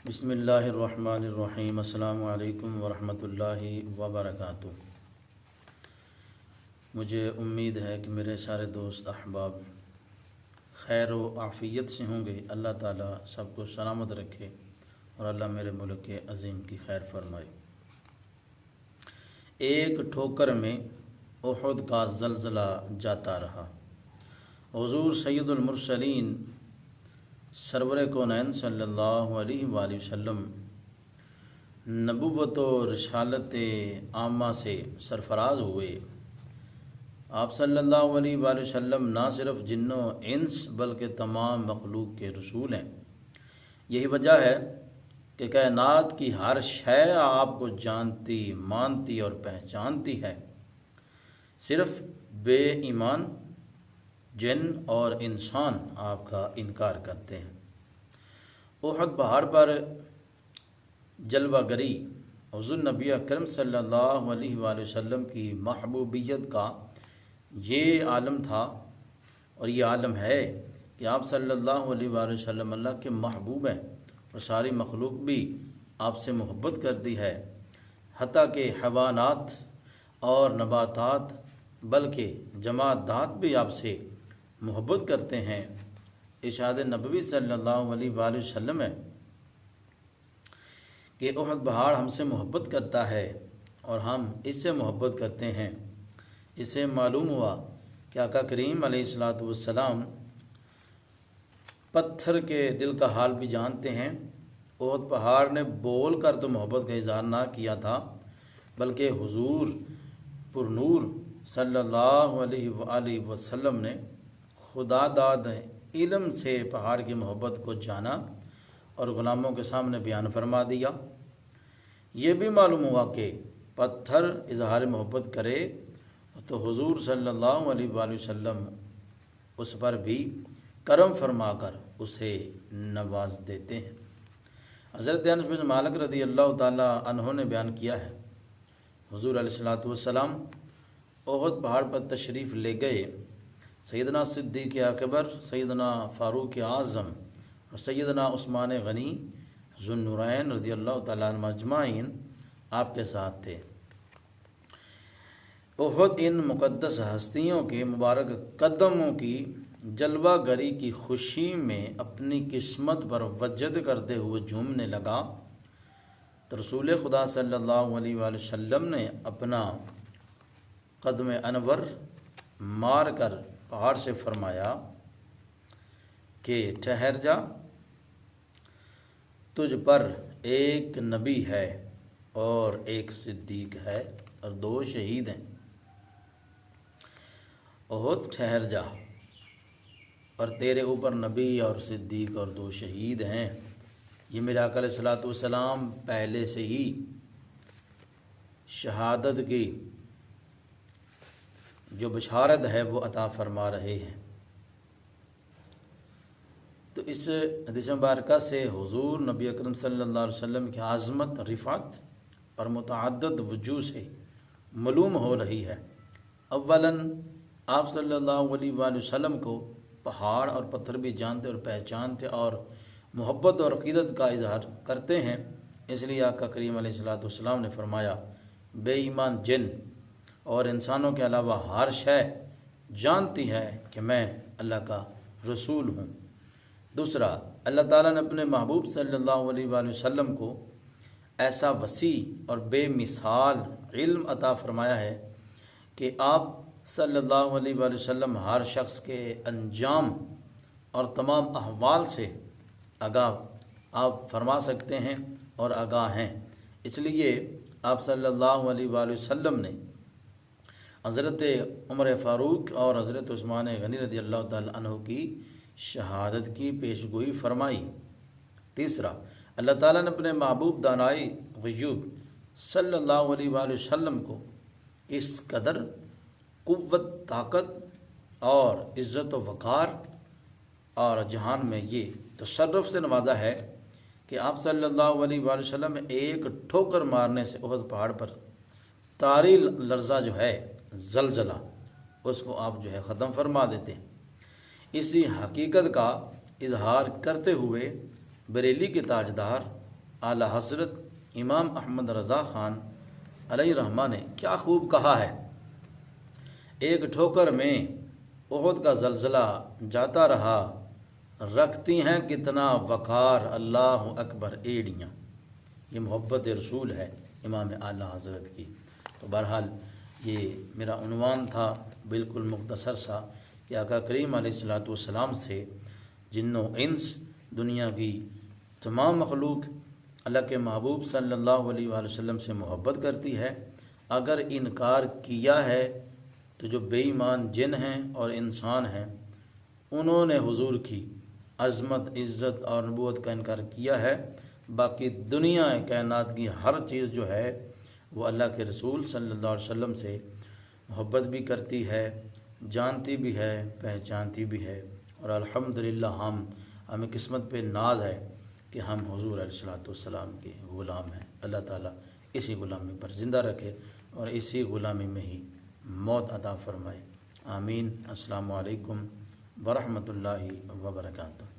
بسم اللہ الرحمن الرحیم۔ السلام علیکم ورحمۃ اللہ وبرکاتہ۔ مجھے امید ہے کہ میرے سارے دوست احباب خیر و عافیت سے ہوں گے۔ اللہ تعالیٰ سب کو سلامت رکھے اور اللہ میرے ملک کے عظیم کی خیر فرمائے۔ ایک ٹھوکر میں احد کا زلزلہ جاتا رہا۔ حضور سید المرسلین سرور کونین صلی اللہ علیہ وآلہ وسلم نبوت و رسالت عامہ سے سرفراز ہوئے۔ آپ صلی اللہ علیہ وآلہ وسلم نہ صرف جن و انس بلکہ تمام مخلوق کے رسول ہیں۔ یہی وجہ ہے کہ کائنات کی ہر شے آپ کو جانتی، مانتی اور پہچانتی ہے۔ صرف بے ایمان جن اور انسان آپ کا انکار کرتے ہیں۔ احد پہاڑ پر جلوہ گری حضور نبی اکرم صلی اللہ علیہ وآلہ وسلم کی محبوبیت کا یہ عالم تھا اور یہ عالم ہے کہ آپ صلی اللہ علیہ وآلہ وسلم اللہ کے محبوب ہیں اور ساری مخلوق بھی آپ سے محبت کرتی ہے، حتیٰ کہ حیوانات اور نباتات بلکہ جمادات بھی آپ سے محبت کرتے ہیں۔ ارشاد نبوی صلی اللہ علیہ وآلہ وسلم ہے کہ احد پہاڑ ہم سے محبت کرتا ہے اور ہم اس سے محبت کرتے ہیں۔ اس سے معلوم ہوا کہ آقا کریم علیہ الصلوۃ والسلام پتھر کے دل کا حال بھی جانتے ہیں۔ احد پہاڑ نے بول کر تو محبت کا اظہار نہ کیا تھا، بلکہ حضور پر نور صلی اللہ علیہ وآلہ وسلم نے خدا داد علم سے پہاڑ کی محبت کو جانا اور غلاموں کے سامنے بیان فرما دیا۔ یہ بھی معلوم ہوا کہ پتھر اظہار محبت کرے تو حضور صلی اللہ علیہ وآلہ وسلم اس پر بھی کرم فرما کر اسے نواز دیتے ہیں۔ حضرت انس بن مالک رضی اللہ تعالیٰ عنہ نے بیان کیا ہے، حضور علیہ الصلوۃ والسلام احد پہاڑ پر تشریف لے گئے۔ سیدنا صدیق اکبر، سیدنا فاروق اعظم اور سیدنا عثمان غنی ذو النورین رضی اللہ تعالیٰ عنہ اجمعین آپ کے ساتھ تھے۔ احد ان مقدس ہستیوں کے مبارک قدموں کی جلوہ گری کی خوشی میں اپنی قسمت پر وجد کرتے ہوئے جھومنے لگا تو رسول خدا صلی اللہ علیہ وآلہ وسلم نے اپنا قدم انور مار کر پہاڑ سے فرمایا کہ ٹھہر جا، تجھ پر ایک نبی ہے اور ایک صدیق ہے اور 2 شہید ہیں۔ احد ٹھہر جا، اور تیرے اوپر نبی اور صدیق اور 2 شہید ہیں۔ یہ میرے آقا علیہ الصلوۃ والسلام پہلے سے ہی شہادت کی جو بشارت ہے وہ عطا فرما رہے ہیں۔ تو اس حدیث مبارکہ سے حضور نبی اکرم صلی اللہ علیہ وسلم کی عظمت، رفعت اور متعدد وجوہ سے معلوم ہو رہی ہے۔ اولاً آپ صلی اللہ علیہ وآلہ وسلم کو پہاڑ اور پتھر بھی جانتے اور پہچانتے اور محبت اور عقیدت کا اظہار کرتے ہیں۔ اس لیے آقا کریم علیہ الصلوۃ والسلام نے فرمایا، بے ایمان جن اور انسانوں کے علاوہ ہر شے جانتی ہے کہ میں اللہ کا رسول ہوں۔ دوسرا، اللہ تعالیٰ نے اپنے محبوب صلی اللہ علیہ وآلہ وسلم کو ایسا وسیع اور بے مثال علم عطا فرمایا ہے کہ آپ صلی اللہ علیہ وآلہ وسلم ہر شخص کے انجام اور تمام احوال سے آگاہ آپ فرما سکتے ہیں اور آگاہ ہیں۔ اس لیے آپ صلی اللہ علیہ وآلہ وسلم نے حضرت عمر فاروق اور حضرت عثمان غنی رضی اللہ تعالیٰ عنہ کی شہادت کی پیشگوئی فرمائی۔ تیسرا، اللہ تعالیٰ نے اپنے محبوب دانائی غیوب صلی اللہ علیہ وآلہ وسلم کو اس قدر قوت، طاقت اور عزت و وقار اور جہان میں یہ تصرف سے نوازا ہے کہ آپ صلی اللہ علیہ وآلہ وسلم ایک ٹھوکر مارنے سے احد پہاڑ پر طاری لرزہ جو ہے، زلزلہ، اس کو آپ ختم فرما دیتے ہیں۔ اسی حقیقت کا اظہار کرتے ہوئے بریلی کے تاجدار اعلیٰ حضرت امام احمد رضا خان علیہ رحمہ نے کیا خوب کہا ہے، ایک ٹھوکر میں احد کا زلزلہ جاتا رہا، رکھتی ہیں کتنا وقار اللہ اکبر ایڑیاں۔ یہ محبت رسول ہے امام اعلیٰ حضرت کی۔ تو بہرحال یہ میرا عنوان تھا بالکل مختصر سا کہ آقا کریم علیہ الصلوۃ والسلام سے جن و انس دنیا کی تمام مخلوق اللہ کے محبوب صلی اللہ علیہ وآلہ وسلم سے محبت کرتی ہے۔ اگر انکار کیا ہے تو جو بے ایمان جن ہیں اور انسان ہیں انہوں نے حضور کی عظمت، عزت اور نبوت کا انکار کیا ہے۔ باقی دنیا کائنات کی ہر چیز جو ہے وہ اللہ کے رسول صلی اللہ علیہ وسلم سے محبت بھی کرتی ہے، جانتی بھی ہے، پہچانتی بھی ہے، اور الحمدللہ ہمیں قسمت پہ ناز ہے کہ ہم حضور علیہ الصلوۃ والسلام کے غلام ہیں۔ اللہ تعالیٰ اسی غلامی پر زندہ رکھے اور اسی غلامی میں ہی موت عطا فرمائے، آمین۔ السلام علیکم ورحمۃ اللہ وبرکاتہ۔